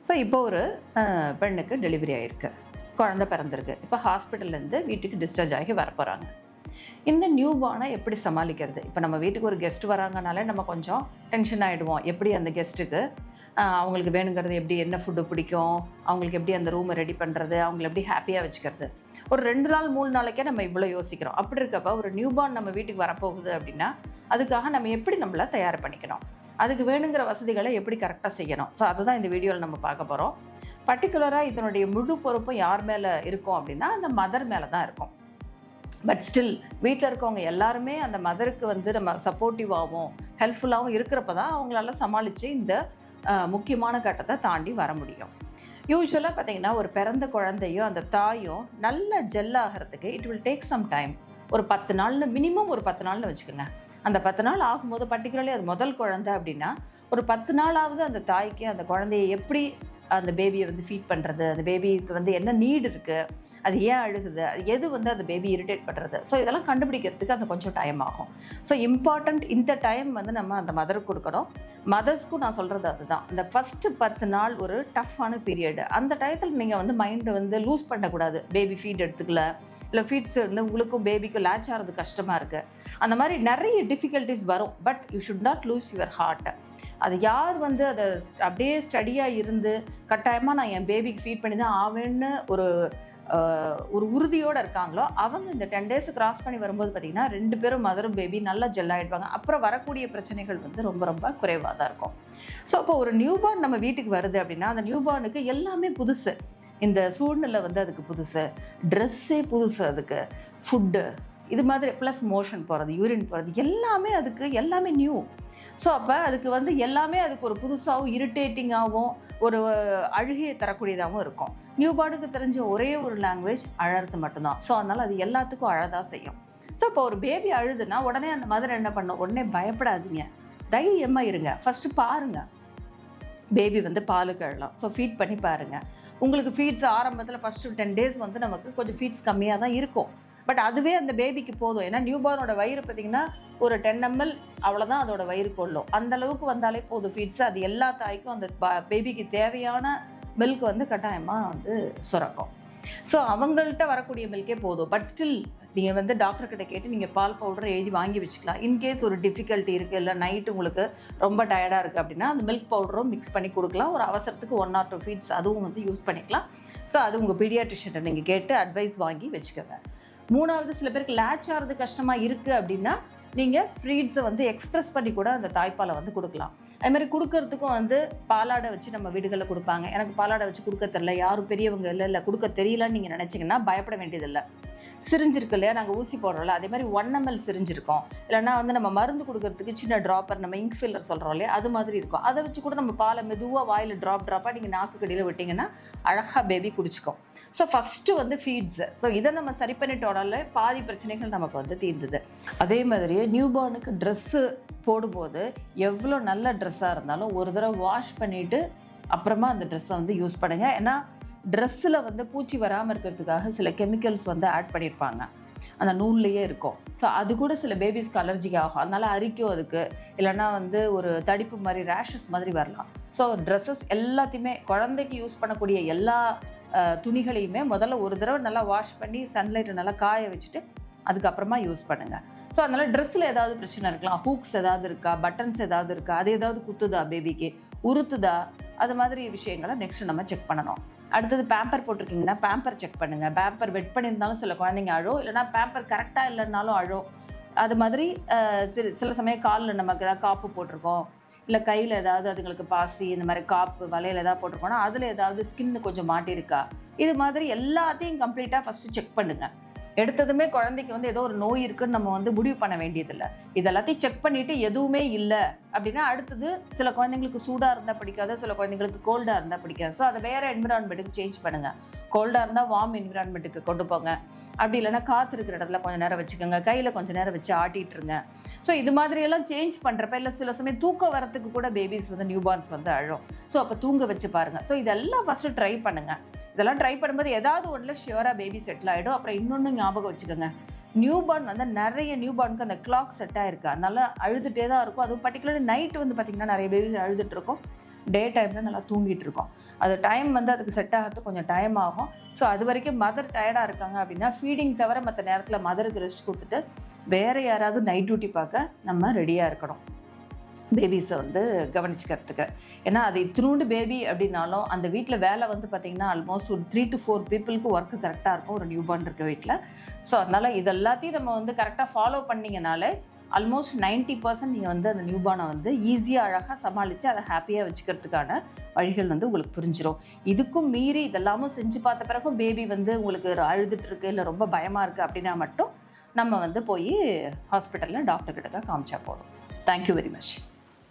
So இப்போ ஒரு பெண்ணுக்கு டெலிவரி ஆகிருக்கு, குழந்தை பிறந்திருக்கு. இப்போ ஹாஸ்பிட்டல்லேருந்து வீட்டுக்கு டிஸ்சார்ஜ் ஆகி வரப்போகிறாங்க. இந்த நியூ பார்னை எப்படி சமாளிக்கிறது? இப்போ நம்ம வீட்டுக்கு ஒரு கெஸ்ட் வராங்கனாலே நம்ம கொஞ்சம் டென்ஷன் ஆகிடுவோம். எப்படி அந்த கெஸ்ட்டுக்கு அவங்களுக்கு வேணுங்கிறது, எப்படி என்ன ஃபுட்டு பிடிக்கும், அவங்களுக்கு எப்படி அந்த ரூமை ரெடி பண்ணுறது, அவங்கள எப்படி ஹாப்பியாக வச்சுக்கிறது. ஒரு 2 நாள் 3 நாளைக்கே நம்ம இவ்வளோ யோசிக்கிறோம். அப்படி இருக்கப்போ ஒரு நியூ பார்ன் நம்ம வீட்டுக்கு வரப்போகுது அப்படின்னா அதுக்காக நம்ம எப்படி நம்மளை தயார் பண்ணிக்கணும், அதுக்கு வேணுங்கிற வசதிகளை எப்படி கரெக்டாக செய்யணும். ஸோ அதுதான் இந்த வீடியோவில் நம்ம பார்க்க போகிறோம். பர்டிகுலராக இதனுடைய முழு பொறுப்பும் யார் மேலே இருக்கும் அப்படின்னா அந்த மதர் மேலே தான் இருக்கும். பட் ஸ்டில் வீட்டில் இருக்கவங்க எல்லாருமே அந்த மதருக்கு வந்து நம்ம சப்போர்ட்டிவாகவும் ஹெல்ப்ஃபுல்லாகவும் இருக்கிறப்ப தான் அவங்களால சமாளித்து இந்த முக்கியமான கட்டத்தை தாண்டி வர முடியும். யூஸ்வலாக பார்த்திங்கன்னா ஒரு பிறந்த குழந்தையும் அந்த தாயும் நல்ல ஜெல் ஆகிறதுக்கு it will take some time. ஒரு 10 நாள்னு மினிமம் ஒரு 10 நாள்னு வச்சுக்கோங்க. அந்த 10 நாள் ஆகும்போது பர்டிகுலர்லி அது முதல் குழந்தை அப்படின்னா ஒரு 10 நாளாவது அந்த தாய்க்கு அந்த குழந்தையை எப்படி அந்த பேபியை வந்து ஃபீட் பண்ணுறது, அந்த பேபிக்கு வந்து என்ன நீடு இருக்குது, அது ஏன் அழுகுது, அது எது வந்து அந்த பேபி இரிட்டேட் பண்ணுறது. ஸோ இதெல்லாம் கண்டுபிடிக்கிறதுக்கு அந்த கொஞ்சம் டைம் ஆகும். ஸோ இம்பார்ட்டண்ட் இந்த டைம் வந்து நம்ம அந்த மதருக்கு கொடுக்கணும். மதர்ஸ்க்கும் நான் சொல்கிறது அதுதான். இந்த ஃபஸ்ட்டு 10 நாள் ஒரு டஃப்பான பீரியடு. அந்த டயத்தில் நீங்கள் வந்து மைண்டை வந்து லூஸ் பண்ணக்கூடாது. பேபி ஃபீட் எடுத்துக்கல, இல்லை ஃபீட்ஸ் வந்து உங்களுக்கும் பேபிக்கும் லேட்ச் ஆகிறது கஷ்டமாக இருக்குது, அந்த மாதிரி நிறைய டிஃபிகல்ட்டிஸ் வரும். But you should not lose your heart. அது யார் வந்து அதை அப்படியே ஸ்டடியாக இருந்து கட்டாயமாக நான் என் பேபிக்கு ஃபீட் பண்ணி தான் ஆவேன்னு ஒரு உறுதியோடு இருக்காங்களோ அவங்க இந்த 10 days கிராஸ் பண்ணி வரும்போது பார்த்திங்கன்னா 2 பேரும் மதரும் பேபி நல்லா ஜெல்லாகிடுவாங்க. அப்புறம் வரக்கூடிய பிரச்சனைகள் வந்து ரொம்ப ரொம்ப குறைவாக தான் இருக்கும். ஸோ அப்போ ஒரு நியூ பார்ன் நம்ம வீட்டுக்கு வருது அப்படின்னா அந்த நியூ பார்னுக்கு எல்லாமே புதுசு. இந்த சூழ்நிலை வந்து அதுக்கு புதுசு, ட்ரெஸ்ஸே புதுசு, அதுக்கு ஃபுட்டு இது மாதிரி ப்ளஸ் மோஷன் போகிறது, யூரின் போகிறது, எல்லாமே நியூ. ஸோ அப்போ அதுக்கு வந்து எல்லாமே அதுக்கு ஒரு புதுசாகவும் இரிட்டேட்டிங்காகவும் ஒரு அழுகையை தரக்கூடியதாகவும் இருக்கும். நியூ பார்னுக்கு தெரிஞ்ச ஒரே ஒரு லாங்குவேஜ் அழறது மட்டும்தான். ஸோ அதனால் அது எல்லாத்துக்கும் அழதான் செய்யும். ஸோ இப்போ ஒரு பேபி அழுதுன்னா உடனே அந்த மதர் என்ன பண்ணும், உடனே பயப்படாதீங்க, தைரியமாக இருங்க. ஃபஸ்ட்டு பாருங்கள், பேபி வந்து பாலுக்கு அழலாம். ஸோ ஃபீட் பண்ணி பாருங்கள். உங்களுக்கு ஃபீட்ஸ் ஆரம்பத்தில் ஃபஸ்ட்டு 10 days வந்து நமக்கு கொஞ்சம் ஃபீட்ஸ் கம்மியாக தான் இருக்கும். பட் அதுவே அந்த பேபிக்கு போதும். ஏன்னா நியூ பார்னோட வயிறு பார்த்திங்கன்னா ஒரு 10 ml அவ்வளோதான் அதோட வயிறு கொள்ளும். அந்த அளவுக்கு வந்தாலே போதும் ஃபீட்ஸ். அது எல்லா தாய்க்கும் அந்த பேபிக்கு தேவையான மில்க் வந்து கட்டாயமாக வந்து சுரக்கும். ஸோ அவங்கள்ட்ட வரக்கூடிய மில்கே போதும். பட் ஸ்டில் நீங்கள் வந்து டாக்டர்கிட்ட கேட்டு நீங்கள் பால் பவுடர் எழுதி வாங்கி வச்சுக்கலாம். இன்கேஸ் ஒரு டிஃபிகல்ட்டி இருக்குது, இல்லை நைட்டு உங்களுக்கு ரொம்ப டயர்டாக இருக்குது அப்படின்னா அந்த மில்க் பவுடரும் மிக்ஸ் பண்ணி கொடுக்கலாம். ஒரு அவசரத்துக்கு 1 or 2 ஃபீட்ஸ் அதுவும் வந்து யூஸ் பண்ணிக்கலாம். ஸோ அது உங்கள் பீடியாட்ரிஷியன்ட்ட நீங்கள் கேட்டு அட்வைஸ் வாங்கி வச்சுக்கோங்க. 3வது, சில பேருக்கு லேட்ச் ஆகிறது கஷ்டமாக இருக்குது அப்படின்னா நீங்கள் ஃபீட்ஸை வந்து எக்ஸ்ப்ரெஸ் பண்ணி கூட அந்த தாய்ப்பாலை வந்து கொடுக்கலாம். அதுமாதிரி கொடுக்கறதுக்கும் வந்து பாலாடை வச்சு நம்ம வீடுகளில் கொடுப்பாங்க. எனக்கு பாலாடை வச்சு கொடுக்க தெரியல, யாரும் பெரியவங்க இல்லை கொடுக்க தெரியலன்னு நீங்கள் நினச்சிங்கன்னா பயப்பட வேண்டியதில்லை. சிரிஞ்சு இருக்கு இல்லையா, நாங்கள் ஊசி போடுறோம்ல, அதே மாதிரி 1 ml சிரிஞ்சு இருக்கும். இல்லைனா வந்து நம்ம மருந்து கொடுக்கறதுக்கு சின்ன ட்ராப்பர், நம்ம இங்க் ஃபில்லர் சொல்கிறோம் இல்லையா, அது மாதிரி இருக்கும். அதை வச்சு கூட நம்ம பாலை மெதுவாக வாயில் ட்ராப்பாக நீங்கள் நாக்கு கடியில் விட்டிங்கன்னா அழகாக பேபி குடிச்சிக்கும். ஸோ ஃபஸ்ட்டு வந்து ஃபீட்ஸு. ஸோ இதை நம்ம சரி பண்ணிட்டோனால பாதி பிரச்சனைகள் நமக்கு வந்து தீர்ந்துது. அதே மாதிரியே நியூ பார்னுக்கு ட்ரெஸ்ஸு போடும்போது எவ்வளோ நல்ல ட்ரெஸ்ஸாக இருந்தாலும் ஒரு தடவை வாஷ் பண்ணிவிட்டு அப்புறமா அந்த ட்ரெஸ்ஸை வந்து யூஸ் பண்ணுங்கள். ஏன்னா ட்ரெஸ்ஸில் வந்து பூச்சி வராமல் இருக்கிறதுக்காக சில கெமிக்கல்ஸ் வந்து ஆட் பண்ணியிருப்பாங்க, அந்த நூல்லையே இருக்கும். ஸோ அது கூட சில பேபிஸ்க்கு அலர்ஜிக் ஆகும், அதனால் அரிக்கும் அதுக்கு, இல்லைனா வந்து ஒரு தடிப்பு மாதிரி ரேஷஸ் மாதிரி வரலாம். ஸோ ட்ரெஸ்ஸஸ் எல்லாத்தையுமே குழந்தைக்கு யூஸ் பண்ணக்கூடிய எல்லா துணிகளையுமே முதல்ல ஒரு தடவை நல்லா வாஷ் பண்ணி சன்லைட்டை நல்லா காய வச்சுட்டு அதுக்கப்புறமா யூஸ் பண்ணுங்கள். ஸோ அதனால் ட்ரெஸ்ஸில் ஏதாவது பிரச்சனை இருக்கலாம், ஹூக்ஸ் ஏதாவது இருக்கா, பட்டன்ஸ் ஏதாவது இருக்கா, அது ஏதாவது குத்துதா, பேபிக்கு உறுத்துதா, அது மாதிரி விஷயங்களை நெக்ஸ்ட்டு நம்ம செக் பண்ணணும். அடுத்தது பேம்பர் போட்டிருக்கீங்கன்னா பேம்பர் செக் பண்ணுங்கள். பேம்பர் வெட் பண்ணியிருந்தாலும் சில குழந்தைங்க அழும், இல்லைனா பேம்பர் கரெக்டாக இல்லைன்னாலும் அழும். அது மாதிரி சில சமயம் காலில் நமக்கு ஏதாவது காப்பு போட்டிருக்கோம், இல்லை கையில் ஏதாவது அதுங்களுக்கு பாசி இந்த மாதிரி காப்பு வலையில் ஏதாவது போட்டிருக்கோன்னா அதில் ஏதாவது ஸ்கின்னு கொஞ்சம் மாட்டியிருக்கா, இது மாதிரி எல்லாத்தையும் கம்ப்ளீட்டாக ஃபஸ்ட்டு செக் பண்ணுங்கள். எடுத்ததுமே குழந்தைக்கு வந்து ஏதோ ஒரு நோய் இருக்குன்னு நம்ம வந்து முடிவு பண்ண வேண்டியதில்லை. இதெல்லாத்தையும் செக் பண்ணிவிட்டு எதுவுமே இல்லை அப்படின்னா அடுத்தது சில குழந்தைங்களுக்கு சூடாக இருந்தால் பிடிக்காது, சில குழந்தைங்களுக்கு கோல்டாக இருந்தால் பிடிக்காது. ஸோ அதை வேறு என்விரான்மெண்ட்டுக்கு சேஞ்ச் பண்ணுங்கள். கோல்டாக இருந்தால் வார்ம் என்விரான்மெண்ட்டுக்கு கொண்டு போங்க. அப்படி இல்லைனா காற்று இருக்கிற இடத்துல கொஞ்சம் நேரம் வச்சுக்கோங்க, கையில் கொஞ்சம் நேரம் வச்சு ஆட்டிகிட்ருங்க. ஸோ இது மாதிரியெல்லாம் சேஞ்ச் பண்ணுறப்ப இல்லை சில சமயம் தூக்கம் வரத்துக்கு கூட பேபிஸ் வந்து நியூ பார்ன்ஸ் வந்து அழும். ஸோ அப்போ தூங்க வச்சு பாருங்கள். ஸோ இதெல்லாம் ஃபஸ்ட்டு ட்ரை பண்ணுங்கள். இதெல்லாம் ட்ரை பண்ணும்போது ஏதாவது ஒன்றில் ஷியூராக பேபி செட்டில் ஆகிடும். அப்புறம் இன்னொன்று ஞாபகம் வச்சுக்கோங்க, நியூ பார்ன் வந்து நிறைய நியூ பார்னுக்கு அந்த கிளாக் செட் ஆகிருக்கு, அதனால அழுதுகிட்டே தான் இருக்கும். அதுவும் பர்டிகுலர்லி நைட்டு வந்து பார்த்திங்கன்னா நிறைய பேபிஸ் அழுதுட்டு இருக்கும். டே டைமில் நல்லா தூங்கிட்டு இருக்கோம். அது டைம் வந்து அதுக்கு செட் ஆகிறதுக்கு கொஞ்சம் டைம் ஆகும். ஸோ அது வரைக்கும் மதர் டயர்டாக இருக்காங்க அப்படின்னா ஃபீடிங் தவிர மற்ற நேரத்தில் மதருக்கு ரெஸ்ட் கொடுத்துட்டு வேறு யாராவது நைட் டியூட்டி பார்க்க நம்ம ரெடியாக இருக்கணும் பேபிஸை வந்து கவனிச்சுக்கிறதுக்கு. ஏன்னா அது இத்தினூண்டு பேபி அப்படின்னாலும் அந்த வீட்டில் வேலை வந்து பார்த்திங்கன்னா ஆல்மோஸ்ட் ஒரு 3 to 4 பீப்புளுக்கு ஒர்க்கு கரெக்டாக இருக்கும் ஒரு நியூபார்ன் இருக்க வீட்டில். ஸோ அதனால் இது எல்லாத்தையும் நம்ம வந்து கரெக்டாக ஃபாலோ பண்ணிங்கனாலே ஆல்மோஸ்ட் 90% நீங்கள் வந்து அந்த நியூபார்னை வந்து ஈஸியாக அழகாக சமாளித்து அதை ஹாப்பியாக வச்சுக்கிறதுக்கான வழிகள் வந்து உங்களுக்கு புரிஞ்சிடும். இதுக்கும் மீறி இதெல்லாமும் செஞ்சு பார்த்த பிறகும் பேபி வந்து உங்களுக்கு அழுதுட்டு இருக்கு இல்லை ரொம்ப பயமாக இருக்குது அப்படின்னா மட்டும் நம்ம வந்து போய் ஹாஸ்பிட்டலில் டாக்டர்கிட்ட தான் காமிச்சா போதும். Thank you very much.